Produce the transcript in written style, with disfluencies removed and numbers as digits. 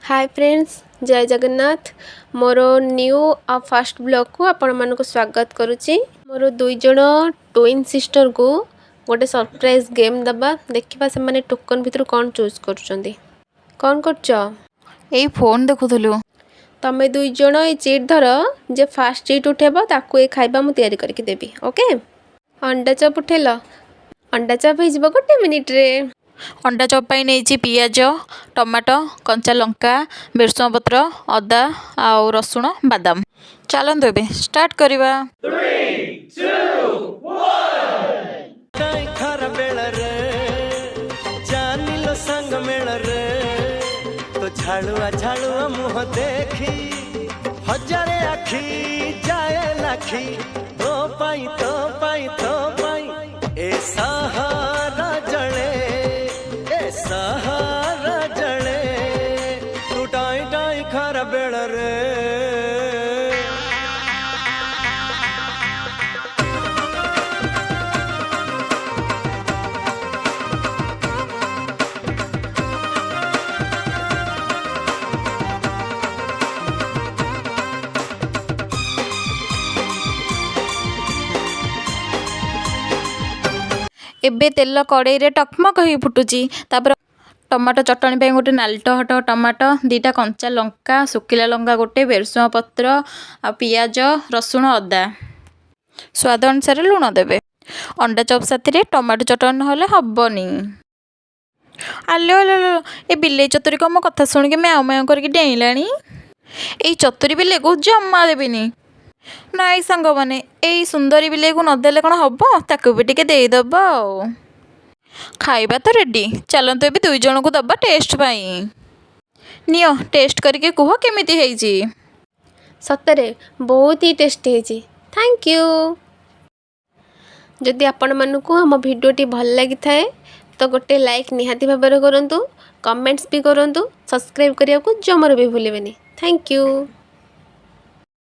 Hi friends, जय Jagannath. More new आ fast blog को आपण मानक स्वागत करुच्ची। मोर दुई जण ट्विन सिस्टर को गोटे सरप्राइज गेम दबा। देखिबा से माने टोकन भितर कौन चूज करूछंदी। कौन करछ? एई फोन देखुथलु। तमे दुई जण ए चीट धर, जे फास्ट चीट उठेबो ताकू ए खाइबा मु तैयारी करके देबी। ओके? अंडा चप उठेल। अंडा चप हे जिवो गोटे मिनिट रे। अंडा चप पाई नेइची पियाज, टमाटो, कंचा लंका, बेरसुआ पत्र, अदा आउ रसुण, बादाम। चलंतु एबे स्टार्ट करिबा। 3, 2, 1 खर बेल रे जानिलो संग मेल रे तो झाड़ुआ मुह देखी हजारे आखी जाए लाखी तो पाई ए सहारा जड़े तू टाई खर बेल रे। एबे तेल कड़ाई रे टकमक ही फुटुची। तापर टमाटो चटणी पे गोटे नालटहट टमाटो, दीटा कंचा लंका, सुखिला लंका गोटे, बेरसुआ पत्र आ पियाज, रसुण, अदा, स्वाद अनुसार लुण देबे। अंडा चप साथी टमाटो चटणी नहले हबनी। आलो आलो ए बिल्ले चतुरी को मो कथा सुन के म्याऊ म्याऊ करके डेइलाणी। एई चतुरी बिल्ले को जम्मा देबिनी। नाई सांग माने एई सुंदरी बिल्ले को नदेले कौन हबो, ताकू भी टिके देई दबो। खाइबा तो रेडी, चलंतु एबे दुई जण को दबा टेस्ट पाई। नियो टेस्ट करके कुह केमिति हेइची। सतरे बहुत ही टेस्टी हेची। Thank you. जदि आपण मानकु हम वीडियोटी भल लगी थाए तो गोटे लाइक निहाती भाबरे करंतु, कमेंट्स भी करंतु, सब्सक्राइब करिया को जमर भी भूलिबेनी। Thank you.